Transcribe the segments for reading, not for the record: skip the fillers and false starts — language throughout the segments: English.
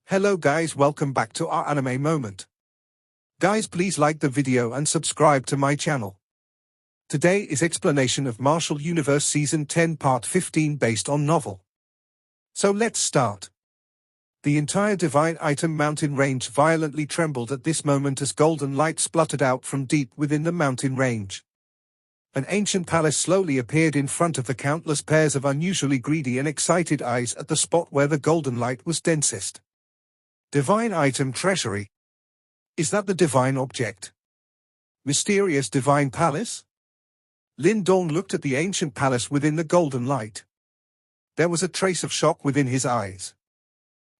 Hello guys, welcome back to our anime moment. Guys, please like the video and subscribe to my channel. Today is explanation of Martial Universe Season 10 Part 15 based on novel. So let's start. The entire Divine Item mountain range violently trembled at this moment as golden light spluttered out from deep within the mountain range. An ancient palace slowly appeared in front of the countless pairs of unusually greedy and excited eyes at the spot where the golden light was densest. Divine Item Treasury. Is that the divine object? Mysterious divine palace? Lindong looked at the ancient palace within the golden light. There was a trace of shock within his eyes.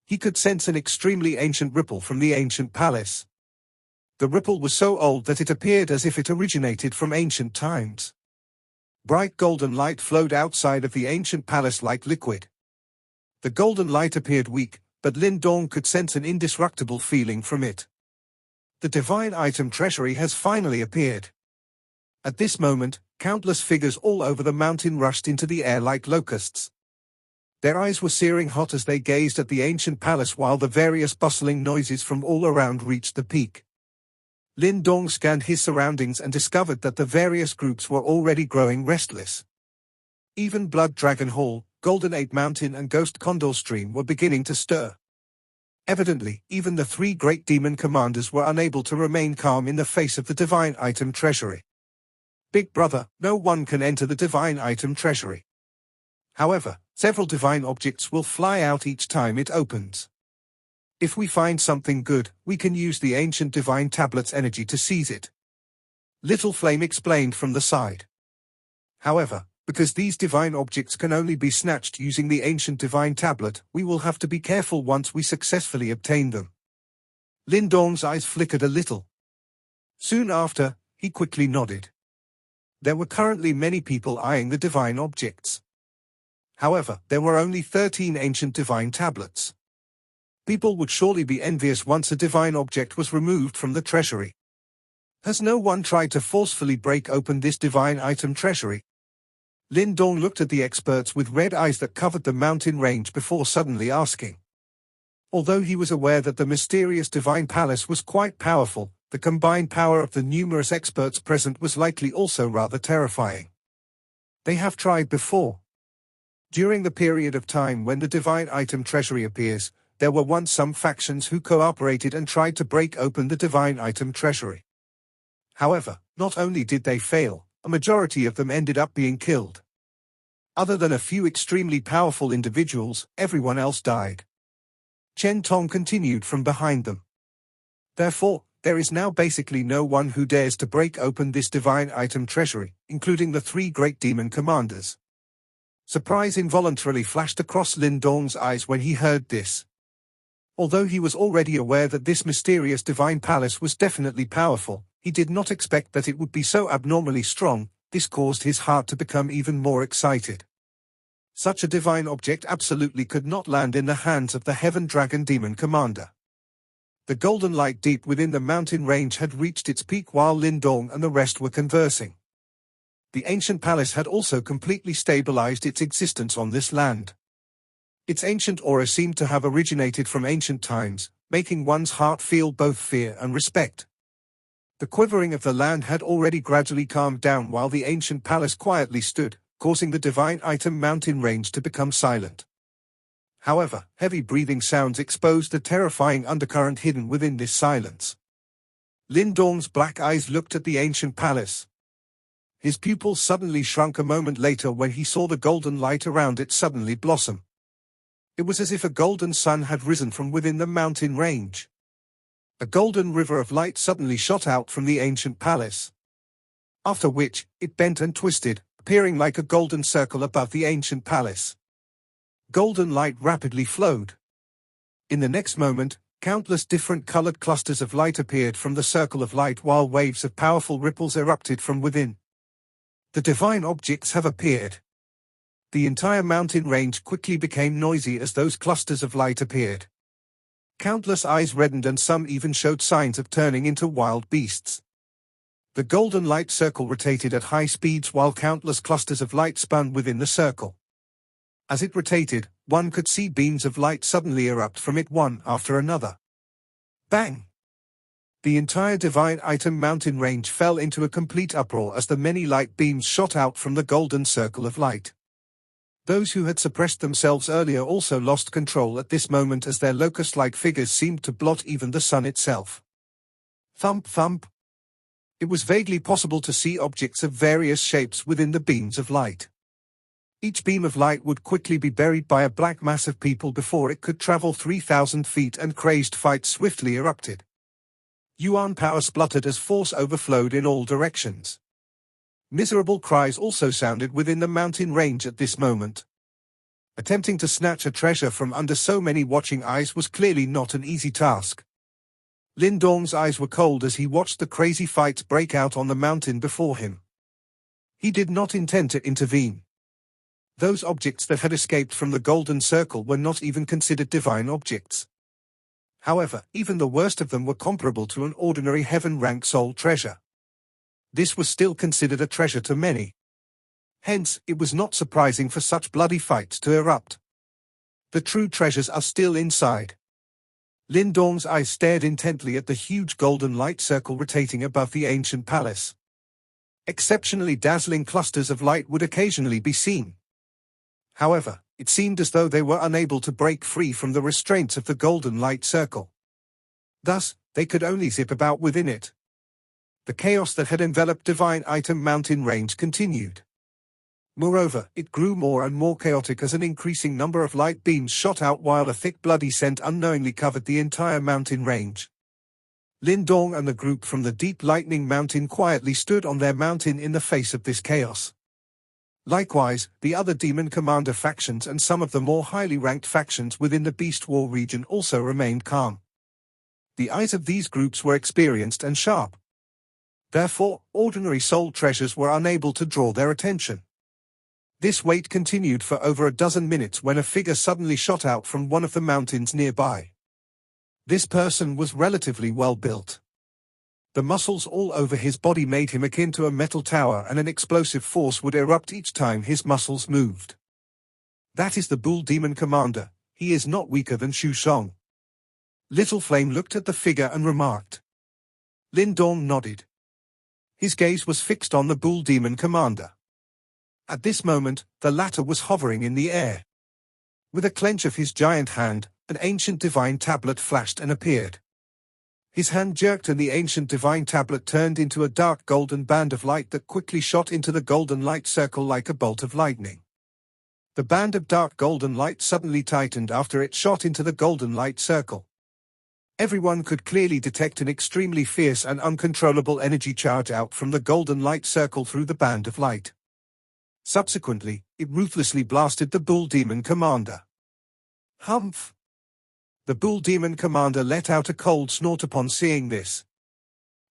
He could sense an extremely ancient ripple from the ancient palace. The ripple was so old that it appeared as if it originated from ancient times. Bright golden light flowed outside of the ancient palace like liquid. The golden light appeared weak, but Lindong could sense an indestructible feeling from it. The divine item treasury has finally appeared. At this moment, countless figures all over the mountain rushed into the air like locusts. Their eyes were searing hot as they gazed at the ancient palace while the various bustling noises from all around reached the peak. Lindong scanned his surroundings and discovered that the various groups were already growing restless. Even Blood Dragon Hall, Golden 8 Mountain and Ghost Condor Stream were beginning to stir. Evidently, even the three great demon commanders were unable to remain calm in the face of the divine item treasury. Big brother, no one can enter the divine item treasury. However, several divine objects will fly out each time it opens. If we find something good, we can use the ancient divine tablet's energy to seize it. Little Flame explained from the side. However, because these divine objects can only be snatched using the ancient divine tablet, we will have to be careful once we successfully obtain them. Lindong's eyes flickered a little. Soon after, he quickly nodded. There were currently many people eyeing the divine objects. However, there were only 13 ancient divine tablets. People would surely be envious once a divine object was removed from the treasury. Has no one tried to forcefully break open this divine item treasury? Lindong looked at the experts with red eyes that covered the mountain range before suddenly asking. Although he was aware that the mysterious divine palace was quite powerful, the combined power of the numerous experts present was likely also rather terrifying. They have tried before. During the period of time when the divine item treasury appears, there were once some factions who cooperated and tried to break open the divine item treasury. However, not only did they fail, a majority of them ended up being killed. Other than a few extremely powerful individuals, everyone else died. Chen Tong continued from behind them. Therefore, there is now basically no one who dares to break open this divine item treasury, including the three great demon commanders. Surprise involuntarily flashed across Lindong's eyes when he heard this. Although he was already aware that this mysterious divine palace was definitely powerful, he did not expect that it would be so abnormally strong. This caused his heart to become even more excited. Such a divine object absolutely could not land in the hands of the Heaven Dragon Demon Commander. The golden light deep within the mountain range had reached its peak while Lindong and the rest were conversing. The ancient palace had also completely stabilized its existence on this land. Its ancient aura seemed to have originated from ancient times, making one's heart feel both fear and respect. The quivering of the land had already gradually calmed down while the ancient palace quietly stood, causing the divine item mountain range to become silent. However, heavy breathing sounds exposed the terrifying undercurrent hidden within this silence. Lindong's black eyes looked at the ancient palace. His pupils suddenly shrunk a moment later when he saw the golden light around it suddenly blossom. It was as if a golden sun had risen from within the mountain range. A golden river of light suddenly shot out from the ancient palace. After which, it bent and twisted, appearing like a golden circle above the ancient palace. Golden light rapidly flowed. In the next moment, countless different colored clusters of light appeared from the circle of light while waves of powerful ripples erupted from within. The divine objects have appeared. The entire mountain range quickly became noisy as those clusters of light appeared. Countless eyes reddened and some even showed signs of turning into wild beasts. The golden light circle rotated at high speeds while countless clusters of light spun within the circle. As it rotated, one could see beams of light suddenly erupt from it one after another. Bang! The entire divine item mountain range fell into a complete uproar as the many light beams shot out from the golden circle of light. Those who had suppressed themselves earlier also lost control at this moment as their locust-like figures seemed to blot even the sun itself. Thump thump. It was vaguely possible to see objects of various shapes within the beams of light. Each beam of light would quickly be buried by a black mass of people before it could travel 3,000 feet, and crazed fights swiftly erupted. Yuan power spluttered as force overflowed in all directions. Miserable cries also sounded within the mountain range at this moment. Attempting to snatch a treasure from under so many watching eyes was clearly not an easy task. Lindong's eyes were cold as he watched the crazy fights break out on the mountain before him. He did not intend to intervene. Those objects that had escaped from the golden circle were not even considered divine objects. However, even the worst of them were comparable to an ordinary heaven-rank soul treasure. This was still considered a treasure to many. Hence, it was not surprising for such bloody fights to erupt. The true treasures are still inside. Lindong's eyes stared intently at the huge golden light circle rotating above the ancient palace. Exceptionally dazzling clusters of light would occasionally be seen. However, it seemed as though they were unable to break free from the restraints of the golden light circle. Thus, they could only zip about within it. The chaos that had enveloped divine item mountain range continued. Moreover, it grew more and more chaotic as an increasing number of light beams shot out while a thick bloody scent unknowingly covered the entire mountain range. Lindong and the group from the deep lightning mountain quietly stood on their mountain in the face of this chaos. Likewise, the other demon commander factions and some of the more highly ranked factions within the Beast War region also remained calm. The eyes of these groups were experienced and sharp. Therefore, ordinary soul treasures were unable to draw their attention. This wait continued for over a dozen minutes when a figure suddenly shot out from one of the mountains nearby. This person was relatively well built. The muscles all over his body made him akin to a metal tower, and an explosive force would erupt each time his muscles moved. That is the Bull Demon Commander. He is not weaker than Shu Song. Little Flame looked at the figure and remarked. Lindong nodded. His gaze was fixed on the Bull Demon Commander. At this moment, the latter was hovering in the air. With a clench of his giant hand, an ancient divine tablet flashed and appeared. His hand jerked and the ancient divine tablet turned into a dark golden band of light that quickly shot into the golden light circle like a bolt of lightning. The band of dark golden light suddenly tightened after it shot into the golden light circle. Everyone could clearly detect an extremely fierce and uncontrollable energy charge out from the golden light circle through the band of light. Subsequently, it ruthlessly blasted the Bull Demon Commander. Humph! The Bull Demon Commander let out a cold snort upon seeing this.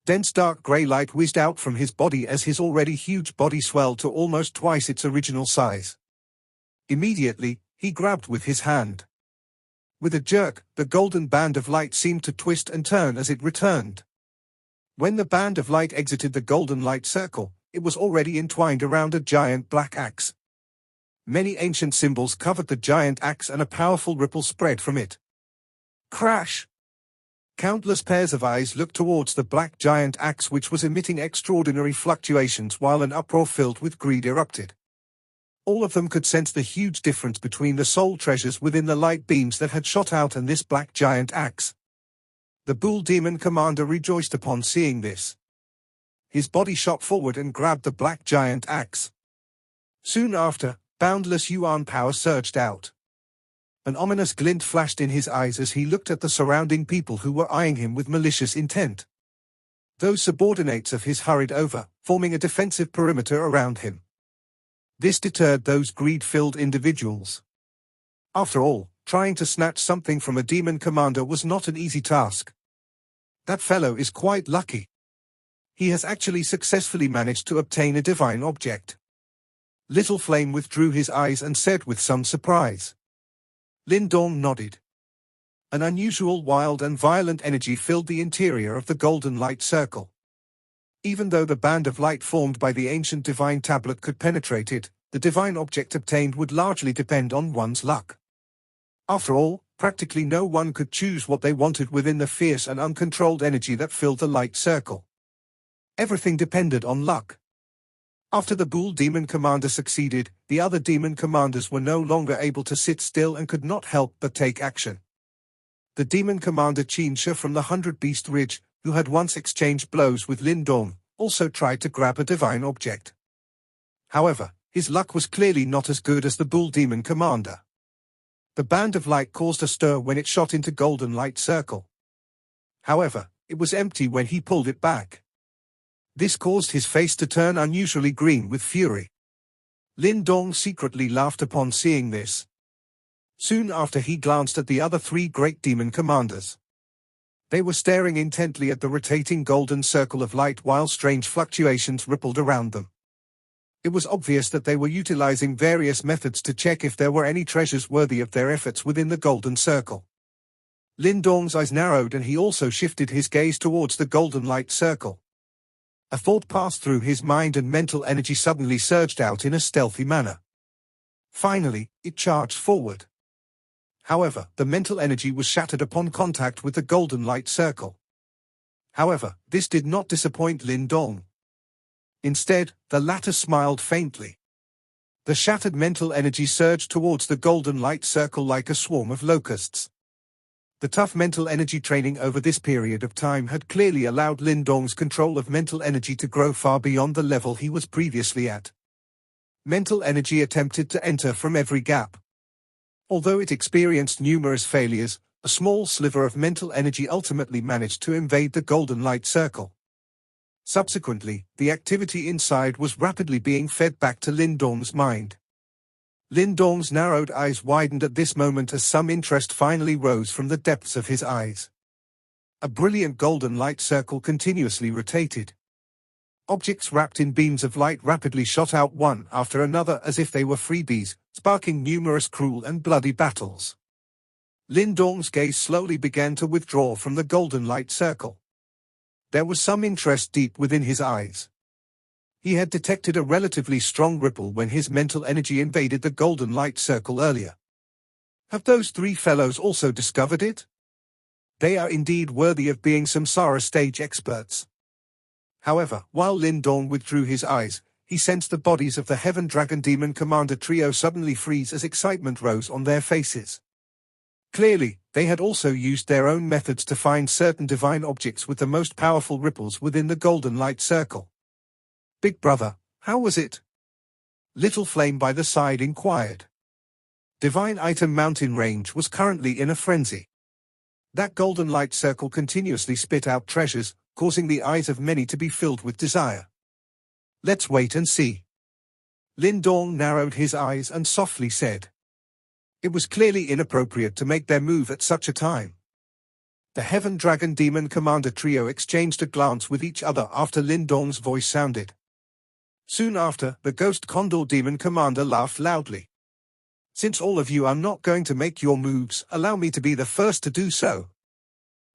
Dense dark grey light whizzed out from his body as his already huge body swelled to almost twice its original size. Immediately, he grabbed with his hand. With a jerk, the golden band of light seemed to twist and turn as it returned. When the band of light exited the golden light circle, it was already entwined around a giant black axe. Many ancient symbols covered the giant axe and a powerful ripple spread from it. Crash! Countless pairs of eyes looked towards the black giant axe, which was emitting extraordinary fluctuations while an uproar filled with greed erupted. All of them could sense the huge difference between the soul treasures within the light beams that had shot out and this black giant axe. The Bull Demon Commander rejoiced upon seeing this. His body shot forward and grabbed the black giant axe. Soon after, boundless Yuan power surged out. An ominous glint flashed in his eyes as he looked at the surrounding people who were eyeing him with malicious intent. Those subordinates of his hurried over, forming a defensive perimeter around him. This deterred those greed-filled individuals. After all, trying to snatch something from a demon commander was not an easy task. That fellow is quite lucky. He has actually successfully managed to obtain a divine object. Little Flame withdrew his eyes and said with some surprise. Lindong nodded. An unusual, wild and violent energy filled the interior of the golden light circle. Even though the band of light formed by the ancient divine tablet could penetrate it, the divine object obtained would largely depend on one's luck. After all, practically no one could choose what they wanted within the fierce and uncontrolled energy that filled the light circle. Everything depended on luck. After the Bull Demon Commander succeeded, the other demon commanders were no longer able to sit still and could not help but take action. The demon commander Chinsha from the 100 Beast Ridge, who had once exchanged blows with Lindong, also tried to grab a divine object. However, his luck was clearly not as good as the Bull Demon Commander. The band of light caused a stir when it shot into Golden Light Circle. However, it was empty when he pulled it back. This caused his face to turn unusually green with fury. Lindong secretly laughed upon seeing this. Soon after he glanced at the other three great demon commanders. They were staring intently at the rotating golden circle of light while strange fluctuations rippled around them. It was obvious that they were utilizing various methods to check if there were any treasures worthy of their efforts within the golden circle. Lindong's eyes narrowed and he also shifted his gaze towards the golden light circle. A thought passed through his mind and mental energy suddenly surged out in a stealthy manner. Finally, it charged forward. However, the mental energy was shattered upon contact with the golden light circle. However, this did not disappoint Lindong. Instead, the latter smiled faintly. The shattered mental energy surged towards the golden light circle like a swarm of locusts. The tough mental energy training over this period of time had clearly allowed Lindong's control of mental energy to grow far beyond the level he was previously at. Mental energy attempted to enter from every gap. Although it experienced numerous failures, a small sliver of mental energy ultimately managed to invade the golden light circle. Subsequently, the activity inside was rapidly being fed back to Lindong's mind. Lindong's narrowed eyes widened at this moment as some interest finally rose from the depths of his eyes. A brilliant golden light circle continuously rotated. Objects wrapped in beams of light rapidly shot out one after another as if they were freebies, sparking numerous cruel and bloody battles. Lindong's gaze slowly began to withdraw from the golden light circle. There was some interest deep within his eyes. He had detected a relatively strong ripple when his mental energy invaded the golden light circle earlier. Have those three fellows also discovered it? They are indeed worthy of being samsara stage experts. However, while Lindong withdrew his eyes, he sensed the bodies of the Heaven Dragon Demon Commander trio suddenly freeze as excitement rose on their faces. Clearly, they had also used their own methods to find certain divine objects with the most powerful ripples within the golden light circle. Big brother, how was it? Little Flame by the side inquired. Divine Item Mountain Range was currently in a frenzy. That golden light circle continuously spit out treasures, causing the eyes of many to be filled with desire. Let's wait and see. Lindong narrowed his eyes and softly said. It was clearly inappropriate to make their move at such a time. The Heaven Dragon Demon Commander trio exchanged a glance with each other after Lindong's voice sounded. Soon after, the Ghost Condor Demon Commander laughed loudly. Since all of you are not going to make your moves, allow me to be the first to do so.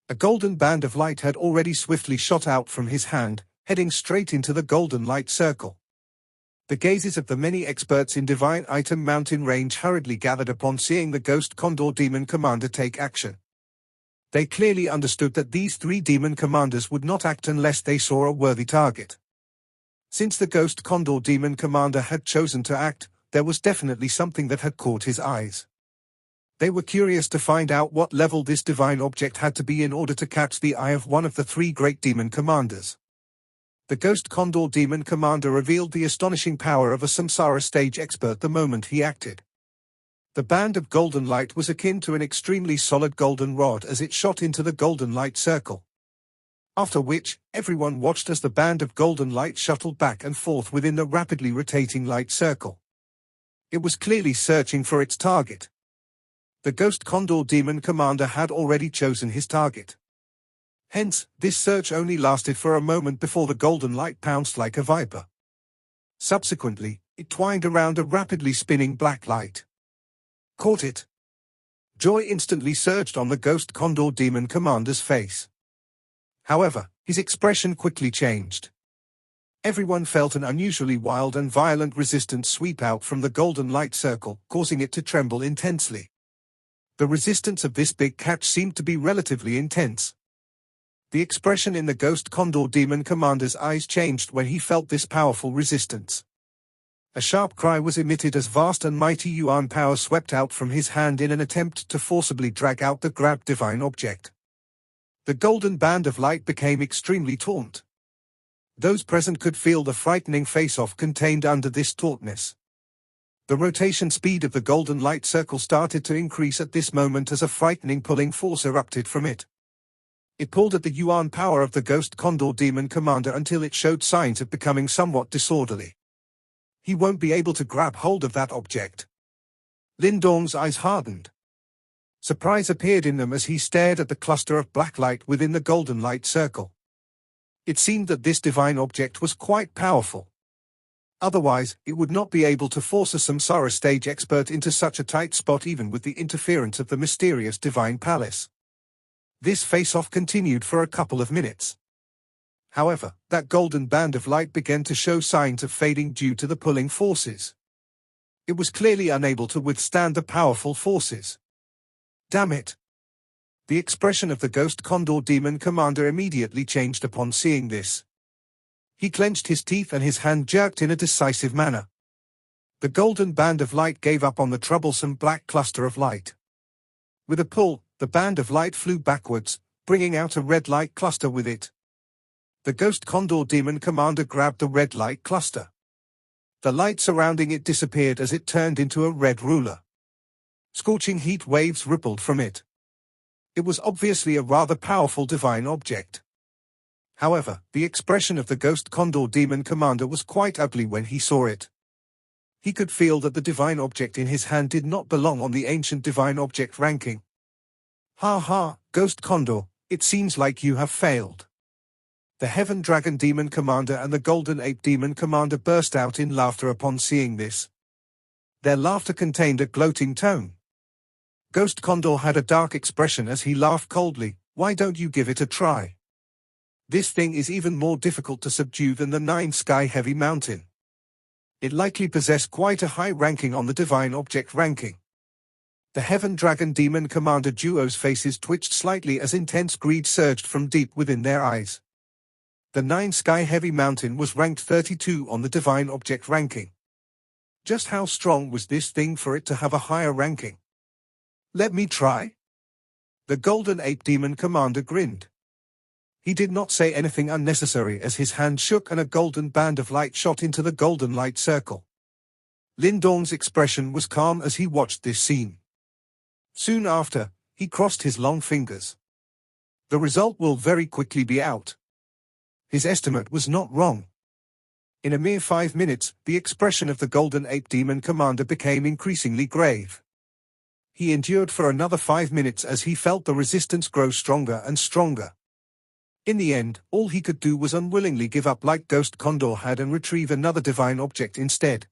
A golden band of light had already swiftly shot out from his hand, heading straight into the golden light circle. The gazes of the many experts in Divine Item Mountain Range hurriedly gathered upon seeing the Ghost Condor Demon Commander take action. They clearly understood that these three demon commanders would not act unless they saw a worthy target. Since the Ghost Condor Demon Commander had chosen to act, there was definitely something that had caught his eyes. They were curious to find out what level this divine object had to be in order to catch the eye of one of the three great demon commanders. The Ghost Condor Demon Commander revealed the astonishing power of a samsara stage expert the moment he acted. The band of golden light was akin to an extremely solid golden rod as it shot into the golden light circle. After which, everyone watched as the band of golden light shuttled back and forth within the rapidly rotating light circle. It was clearly searching for its target. The Ghost Condor Demon Commander had already chosen his target. Hence, this search only lasted for a moment before the golden light pounced like a viper. Subsequently, it twined around a rapidly spinning black light. Caught it. Joy instantly surged on the Ghost Condor Demon Commander's face. However, his expression quickly changed. Everyone felt an unusually wild and violent resistance sweep out from the golden light circle, causing it to tremble intensely. The resistance of this big catch seemed to be relatively intense. The expression in the Ghost Condor Demon Commander's eyes changed when he felt this powerful resistance. A sharp cry was emitted as vast and mighty Yuan power swept out from his hand in an attempt to forcibly drag out the grabbed divine object. The golden band of light became extremely taut. Those present could feel the frightening face-off contained under this tautness. The rotation speed of the golden light circle started to increase at this moment as a frightening pulling force erupted from it. It pulled at the Yuan power of the Ghost Condor Demon Commander until it showed signs of becoming somewhat disorderly. He won't be able to grab hold of that object. Lindong's eyes hardened. Surprise appeared in them as he stared at the cluster of black light within the golden light circle. It seemed that this divine object was quite powerful. Otherwise, it would not be able to force a Samsara stage expert into such a tight spot even with the interference of the mysterious divine palace. This face-off continued for a couple of minutes. However, that golden band of light began to show signs of fading due to the pulling forces. It was clearly unable to withstand the powerful forces. Damn it! The expression of the Ghost Condor Demon Commander immediately changed upon seeing this. He clenched his teeth and his hand jerked in a decisive manner. The golden band of light gave up on the troublesome black cluster of light. With a pull, the band of light flew backwards, bringing out a red light cluster with it. The Ghost Condor Demon Commander grabbed the red light cluster. The light surrounding it disappeared as it turned into a red ruler. Scorching heat waves rippled from it. It was obviously a rather powerful divine object. However, the expression of the Ghost Condor Demon Commander was quite ugly when he saw it. He could feel that the divine object in his hand did not belong on the ancient divine object ranking. Ha ha, Ghost Condor, it seems like you have failed. The Heaven Dragon Demon Commander and the Golden Ape Demon Commander burst out in laughter upon seeing this. Their laughter contained a gloating tone. Ghost Condor had a dark expression as he laughed coldly. Why don't you give it a try? This thing is even more difficult to subdue than the 9 Sky Heavy Mountain. It likely possessed quite a high ranking on the divine object ranking. The Heaven Dragon Demon Commander duo's faces twitched slightly as intense greed surged from deep within their eyes. The 9 Sky Heavy Mountain was ranked 32 on the divine object ranking. Just how strong was this thing for it to have a higher ranking? Let me try. The Golden Ape Demon Commander grinned. He did not say anything unnecessary as his hand shook and a golden band of light shot into the golden light circle. Lindong's expression was calm as he watched this scene. Soon after, he crossed his long fingers. The result will very quickly be out. His estimate was not wrong. In a mere 5 minutes, the expression of the Golden Ape Demon Commander became increasingly grave. He endured for another 5 minutes as he felt the resistance grow stronger and stronger. In the end, all he could do was unwillingly give up like Ghost Condor had and retrieve another divine object instead.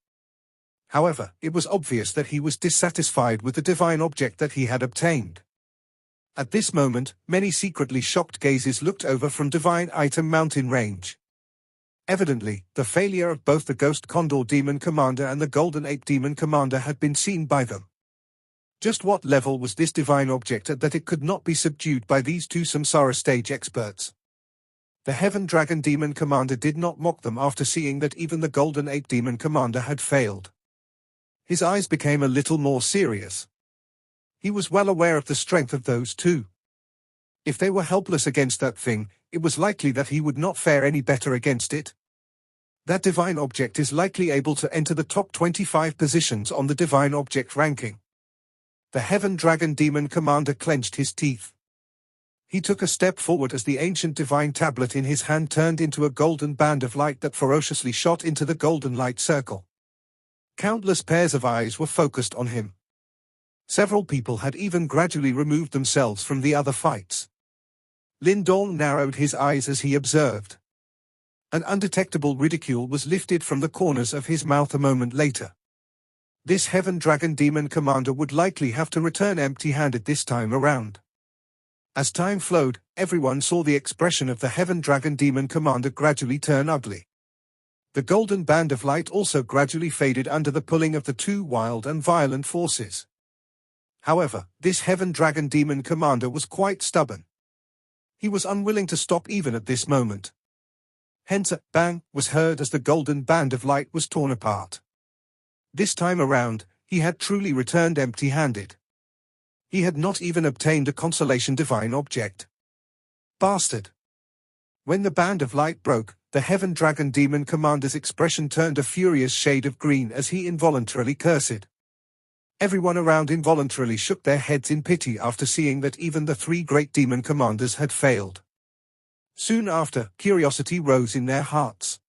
However, it was obvious that he was dissatisfied with the divine object that he had obtained. At this moment, many secretly shocked gazes looked over from Divine Item Mountain Range. Evidently, the failure of both the Ghost Condor Demon Commander and the Golden Ape Demon Commander had been seen by them. Just what level was this divine object at that it could not be subdued by these two Samsara stage experts? The Heaven Dragon Demon Commander did not mock them after seeing that even the Golden Ape Demon Commander had failed. His eyes became a little more serious. He was well aware of the strength of those two. If they were helpless against that thing, it was likely that he would not fare any better against it. That divine object is likely able to enter the top 25 positions on the divine object ranking. The Heaven Dragon Demon Commander clenched his teeth. He took a step forward as the ancient divine tablet in his hand turned into a golden band of light that ferociously shot into the golden light circle. Countless pairs of eyes were focused on him. Several people had even gradually removed themselves from the other fights. Lindong narrowed his eyes as he observed. An undetectable ridicule was lifted from the corners of his mouth a moment later. This Heaven Dragon Demon Commander would likely have to return empty-handed this time around. As time flowed, everyone saw the expression of the Heaven Dragon Demon Commander gradually turn ugly. The golden band of light also gradually faded under the pulling of the two wild and violent forces. However, this heaven dragon demon commander was quite stubborn. He was unwilling to stop even at this moment. Hence a bang was heard as the golden band of light was torn apart. This time around, he had truly returned empty-handed. He had not even obtained a consolation divine object. Bastard! When the band of light broke, the heaven dragon demon commander's expression turned a furious shade of green as he involuntarily cursed. Everyone around involuntarily shook their heads in pity after seeing that even the three great demon commanders had failed. Soon after, curiosity rose in their hearts.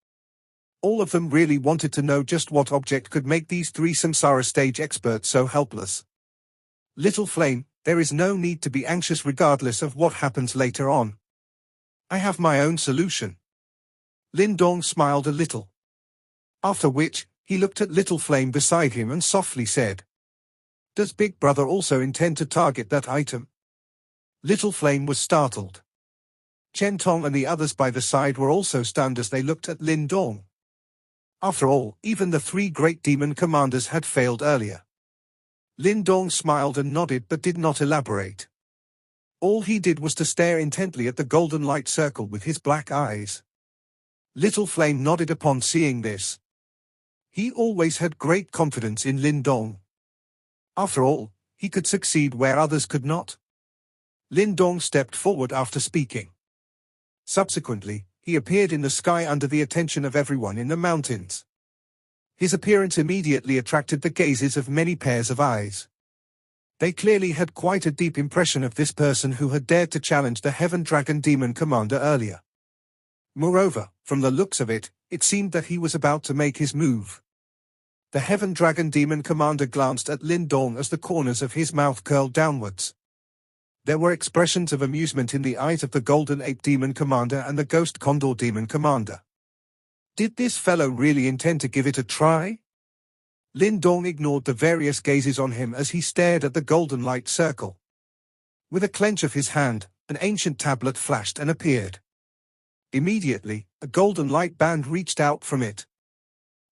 All of them really wanted to know just what object could make these three samsara stage experts so helpless. Little Flame, there is no need to be anxious regardless of what happens later on. I have my own solution. Lindong smiled a little. After which, he looked at Little Flame beside him and softly said, "Does Big Brother also intend to target that item?" Little Flame was startled. Chen Tong and the others by the side were also stunned as they looked at Lindong. After all, even the three great demon commanders had failed earlier. Lindong smiled and nodded but did not elaborate. All he did was to stare intently at the golden light circle with his black eyes. Little Flame nodded upon seeing this. He always had great confidence in Lindong. After all, he could succeed where others could not. Lindong stepped forward after speaking. Subsequently, he appeared in the sky under the attention of everyone in the mountains. His appearance immediately attracted the gazes of many pairs of eyes. They clearly had quite a deep impression of this person who had dared to challenge the Heaven Dragon Demon Commander earlier. Moreover, from the looks of it, it seemed that he was about to make his move. The Heaven Dragon Demon Commander glanced at Lindong as the corners of his mouth curled downwards. There were expressions of amusement in the eyes of the Golden Ape Demon Commander and the Ghost Condor Demon Commander. Did this fellow really intend to give it a try? Lindong ignored the various gazes on him as he stared at the golden light circle. With a clench of his hand, an ancient tablet flashed and appeared. Immediately, a golden light band reached out from it.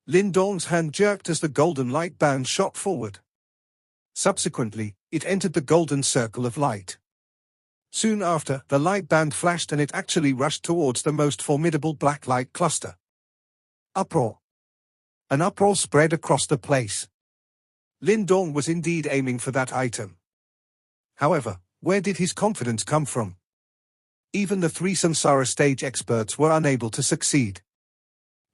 Lindong's hand jerked as the golden light band shot forward. Subsequently, it entered the golden circle of light. Soon after, the light band flashed and it actually rushed towards the most formidable black light cluster. Uproar. An uproar spread across the place. Lindong was indeed aiming for that item. However, where did his confidence come from? Even the three Samsara stage experts were unable to succeed.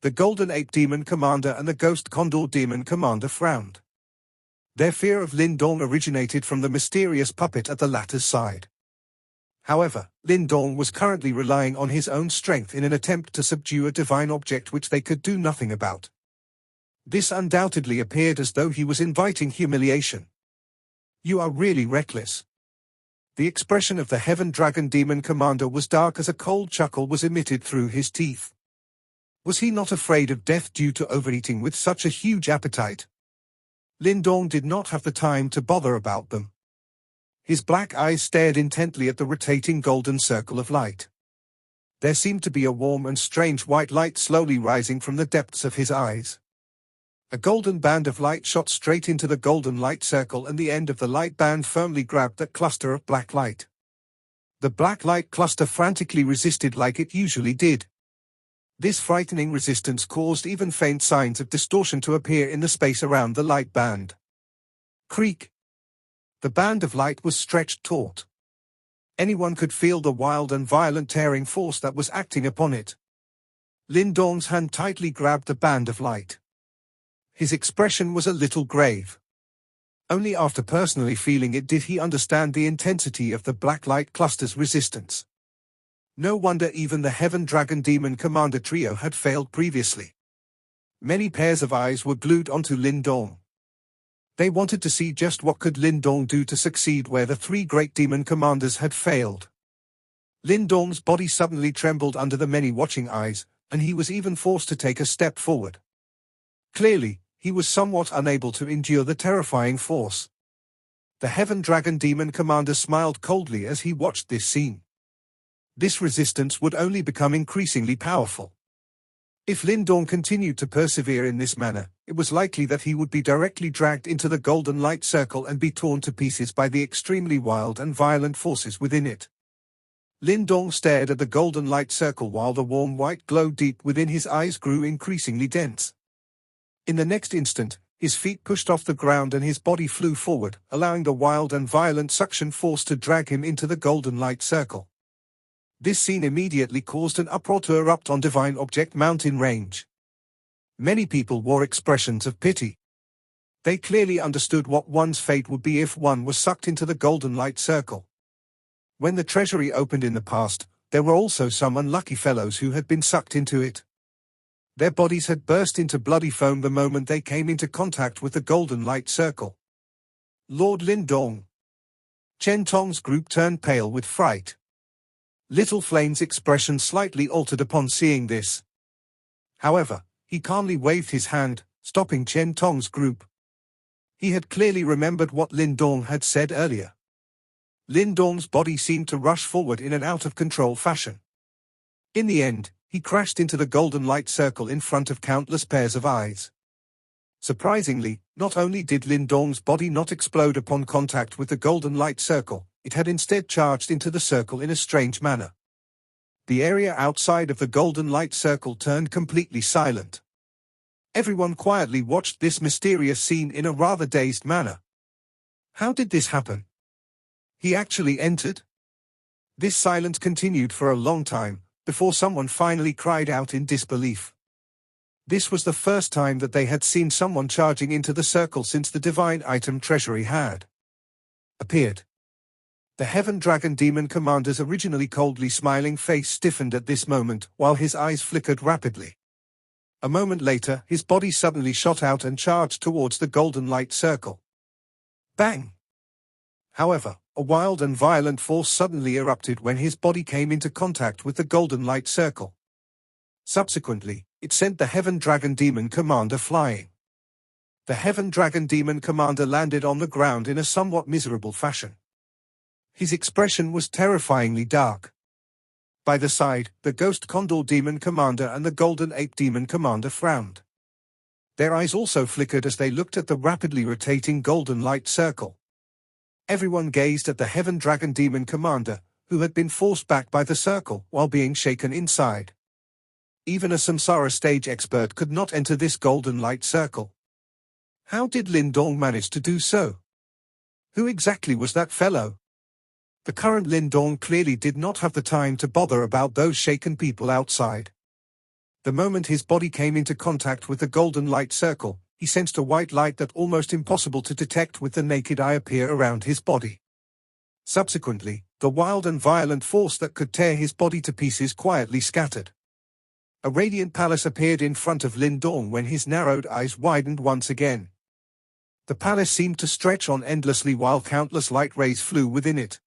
The Golden Ape Demon Commander and the Ghost Condor Demon Commander frowned. Their fear of Lindong originated from the mysterious puppet at the latter's side. However, Lindong was currently relying on his own strength in an attempt to subdue a divine object which they could do nothing about. This undoubtedly appeared as though he was inviting humiliation. "You are really reckless." The expression of the Heaven Dragon Demon Commander was dark as a cold chuckle was emitted through his teeth. Was he not afraid of death due to overeating with such a huge appetite? Lindong did not have the time to bother about them. His black eyes stared intently at the rotating golden circle of light. There seemed to be a warm and strange white light slowly rising from the depths of his eyes. A golden band of light shot straight into the golden light circle and the end of the light band firmly grabbed that cluster of black light. The black light cluster frantically resisted like it usually did. This frightening resistance caused even faint signs of distortion to appear in the space around the light band. Creak. The band of light was stretched taut. Anyone could feel the wild and violent tearing force that was acting upon it. Lindong's hand tightly grabbed the band of light. His expression was a little grave. Only after personally feeling it did he understand the intensity of the black light cluster's resistance. No wonder even the Heaven Dragon Demon Commander trio had failed previously. Many pairs of eyes were glued onto Lindong. They wanted to see just what could Lindong do to succeed where the three great demon commanders had failed. Lindong's body suddenly trembled under the many watching eyes, and he was even forced to take a step forward. Clearly, he was somewhat unable to endure the terrifying force. The Heaven Dragon Demon Commander smiled coldly as he watched this scene. This resistance would only become increasingly powerful. If Lindong continued to persevere in this manner, it was likely that he would be directly dragged into the golden light circle and be torn to pieces by the extremely wild and violent forces within it. Lindong stared at the golden light circle while the warm white glow deep within his eyes grew increasingly dense. In the next instant, his feet pushed off the ground and his body flew forward, allowing the wild and violent suction force to drag him into the golden light circle. This scene immediately caused an uproar to erupt on Divine Object Mountain Range. Many people wore expressions of pity. They clearly understood what one's fate would be if one was sucked into the golden light circle. When the treasury opened in the past, there were also some unlucky fellows who had been sucked into it. Their bodies had burst into bloody foam the moment they came into contact with the golden light circle. Lord Lindong. Chen Tong's group turned pale with fright. Little Flame's expression slightly altered upon seeing this. However, he calmly waved his hand, stopping Chen Tong's group. He had clearly remembered what Lindong had said earlier. Lindong's body seemed to rush forward in an out-of-control fashion. In the end, he crashed into the golden light circle in front of countless pairs of eyes. Surprisingly, not only did Lindong's body not explode upon contact with the golden light circle, it had instead charged into the circle in a strange manner. The area outside of the golden light circle turned completely silent. Everyone quietly watched this mysterious scene in a rather dazed manner. How did this happen? He actually entered? This silence continued for a long time, before someone finally cried out in disbelief. This was the first time that they had seen someone charging into the circle since the divine item treasury had appeared. The Heaven Dragon Demon Commander's originally coldly smiling face stiffened at this moment, while his eyes flickered rapidly. A moment later, his body suddenly shot out and charged towards the golden light circle. Bang! However, a wild and violent force suddenly erupted when his body came into contact with the golden light circle. Subsequently, it sent the Heaven Dragon Demon Commander flying. The Heaven Dragon Demon Commander landed on the ground in a somewhat miserable fashion. His expression was terrifyingly dark. By the side, the Ghost Condor Demon Commander and the Golden Ape Demon Commander frowned. Their eyes also flickered as they looked at the rapidly rotating golden light circle. Everyone gazed at the Heaven Dragon Demon Commander, who had been forced back by the circle while being shaken inside. Even a Samsara stage expert could not enter this golden light circle. How did Lindong manage to do so? Who exactly was that fellow? The current Lindong clearly did not have the time to bother about those shaken people outside. The moment his body came into contact with the golden light circle, he sensed a white light that almost impossible to detect with the naked eye appear around his body. Subsequently, the wild and violent force that could tear his body to pieces quietly scattered. A radiant palace appeared in front of Lindong when his narrowed eyes widened once again. The palace seemed to stretch on endlessly while countless light rays flew within it.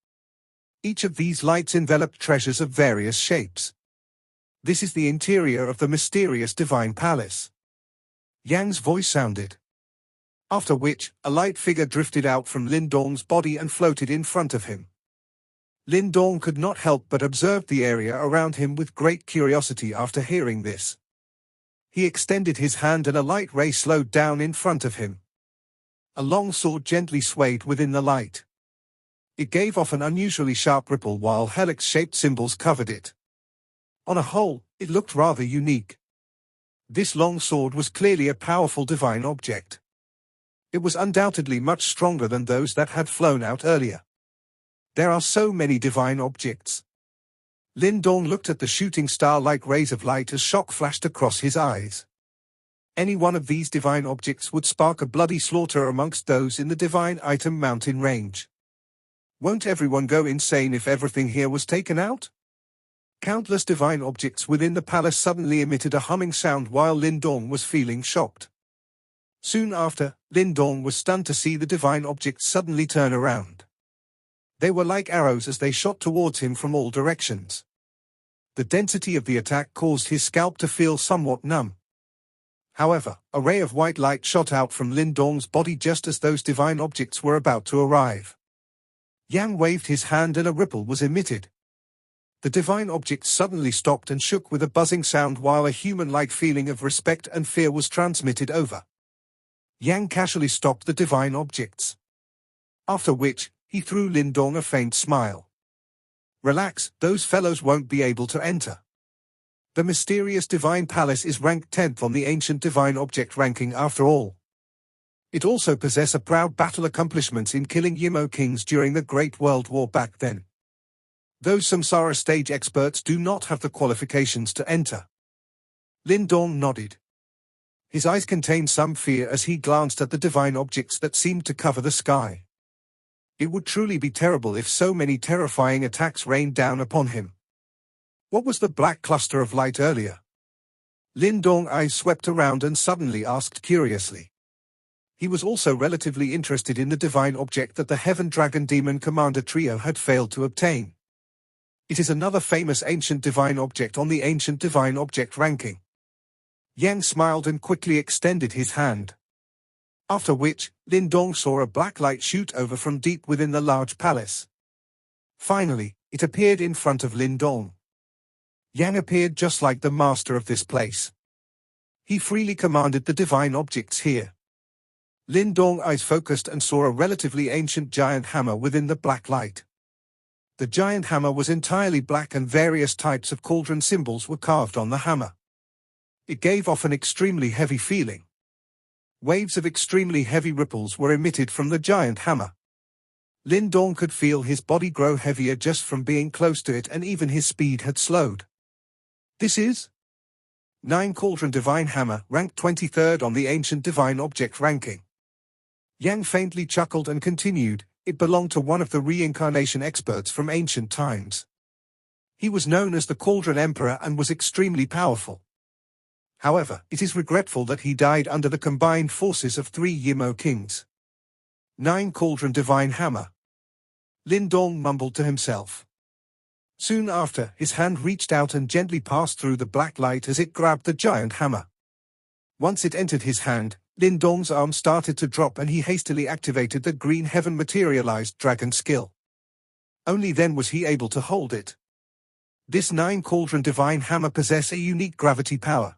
Each of these lights enveloped treasures of various shapes. This is the interior of the mysterious divine palace. Yang's voice sounded. After which, a light figure drifted out from Lindong's body and floated in front of him. Lindong could not help but observe the area around him with great curiosity after hearing this. He extended his hand and a light ray slowed down in front of him. A long sword gently swayed within the light. It gave off an unusually sharp ripple while helix-shaped symbols covered it. On a whole, it looked rather unique. This long sword was clearly a powerful divine object. It was undoubtedly much stronger than those that had flown out earlier. There are so many divine objects. Lindong looked at the shooting star-like rays of light as shock flashed across his eyes. Any one of these divine objects would spark a bloody slaughter amongst those in the divine item mountain range. Won't everyone go insane if everything here was taken out? Countless divine objects within the palace suddenly emitted a humming sound while Lindong was feeling shocked. Soon after, Lindong was stunned to see the divine objects suddenly turn around. They were like arrows as they shot towards him from all directions. The density of the attack caused his scalp to feel somewhat numb. However, a ray of white light shot out from Lindong's body just as those divine objects were about to arrive. Yang waved his hand and a ripple was emitted. The divine object suddenly stopped and shook with a buzzing sound while a human-like feeling of respect and fear was transmitted over. Yang casually stopped the divine objects. After which, he threw Lindong a faint smile. Relax, those fellows won't be able to enter. The mysterious divine palace is ranked 10th on the ancient divine object ranking after all. It also possesses a proud battle accomplishments in killing Yimo kings during the Great World War back then. Those Samsara stage experts do not have the qualifications to enter. Lindong nodded. His eyes contained some fear as he glanced at the divine objects that seemed to cover the sky. It would truly be terrible if so many terrifying attacks rained down upon him. What was the black cluster of light earlier? Lindong's eyes swept around and suddenly asked curiously. He was also relatively interested in the divine object that the Heaven Dragon Demon Commander trio had failed to obtain. It is another famous ancient divine object on the ancient divine object ranking. Yang smiled and quickly extended his hand. After which, Lindong saw a black light shoot over from deep within the large palace. Finally, it appeared in front of Lindong. Yang appeared just like the master of this place. He freely commanded the divine objects here. Lindong's eyes focused and saw a relatively ancient giant hammer within the black light. The giant hammer was entirely black and various types of cauldron symbols were carved on the hammer. It gave off an extremely heavy feeling. Waves of extremely heavy ripples were emitted from the giant hammer. Lindong could feel his body grow heavier just from being close to it, and even his speed had slowed. This is 9 Cauldron Divine Hammer, ranked 23rd on the ancient divine object ranking. Yang faintly chuckled and continued, it belonged to one of the reincarnation experts from ancient times. He was known as the Cauldron Emperor and was extremely powerful. However, it is regretful that he died under the combined forces of 3 Yimo kings. 9 Cauldron Divine Hammer. Lindong mumbled to himself. Soon after, his hand reached out and gently passed through the black light as it grabbed the giant hammer. Once it entered his hand, Lindong's arm started to drop and he hastily activated the Green Heaven Materialized Dragon skill. Only then was he able to hold it. This 9 Cauldron Divine Hammer possesses a unique gravity power.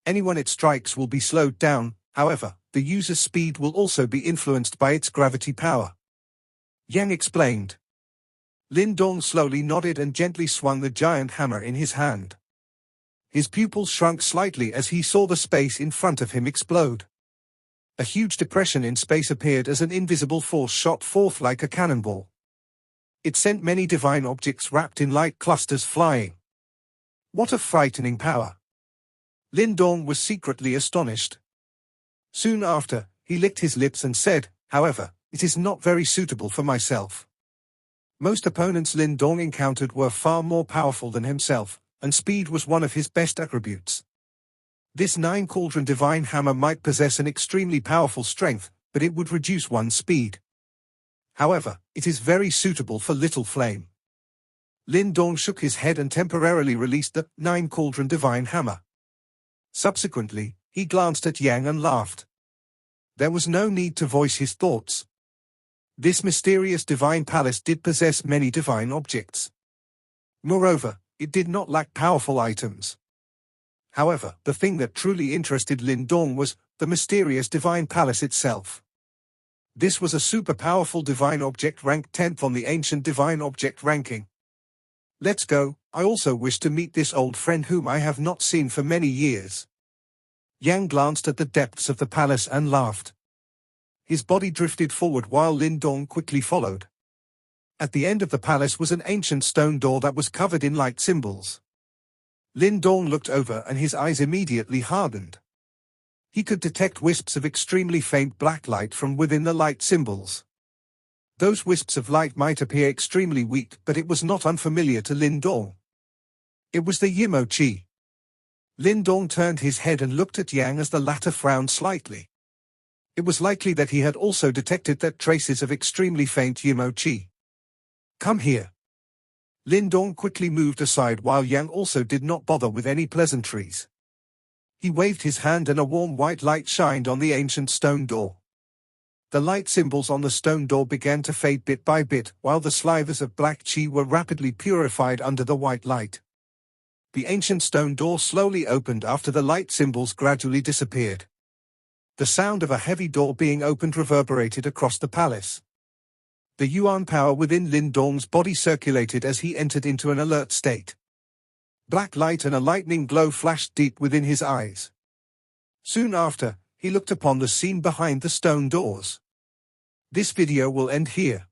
Anyone it strikes will be slowed down, however, the user's speed will also be influenced by its gravity power. Yang explained. Lindong slowly nodded and gently swung the giant hammer in his hand. His pupils shrunk slightly as he saw the space in front of him explode. A huge depression in space appeared as an invisible force shot forth like a cannonball. It sent many divine objects wrapped in light clusters flying. What a frightening power! Lindong was secretly astonished. Soon after, he licked his lips and said, however, it is not very suitable for myself. Most opponents Lindong encountered were far more powerful than himself, and speed was one of his best attributes. This 9 Cauldron Divine Hammer might possess an extremely powerful strength, but it would reduce one's speed. However, it is very suitable for Little Flame. Lindong shook his head and temporarily released the 9 Cauldron Divine Hammer. Subsequently, he glanced at Yang and laughed. There was no need to voice his thoughts. This mysterious divine palace did possess many divine objects. Moreover, it did not lack powerful items. However, the thing that truly interested Lindong was the mysterious divine palace itself. This was a super powerful divine object ranked 10th on the ancient divine object ranking. Let's go, I also wish to meet this old friend whom I have not seen for many years. Yang glanced at the depths of the palace and laughed. His body drifted forward while Lindong quickly followed. At the end of the palace was an ancient stone door that was covered in light symbols. Lindong looked over and his eyes immediately hardened. He could detect wisps of extremely faint black light from within the light symbols. Those wisps of light might appear extremely weak, but it was not unfamiliar to Lindong. It was the Yimo Chi. Lindong turned his head and looked at Yang as the latter frowned slightly. It was likely that he had also detected that traces of extremely faint Yimo Chi. Come here. Lindong quickly moved aside while Yang also did not bother with any pleasantries. He waved his hand and a warm white light shined on the ancient stone door. The light symbols on the stone door began to fade bit by bit, while the slivers of black chi were rapidly purified under the white light. The ancient stone door slowly opened after the light symbols gradually disappeared. The sound of a heavy door being opened reverberated across the palace. The yuan power within Lindong's body circulated as he entered into an alert state. Black light and a lightning glow flashed deep within his eyes. Soon after, he looked upon the scene behind the stone doors. This video will end here.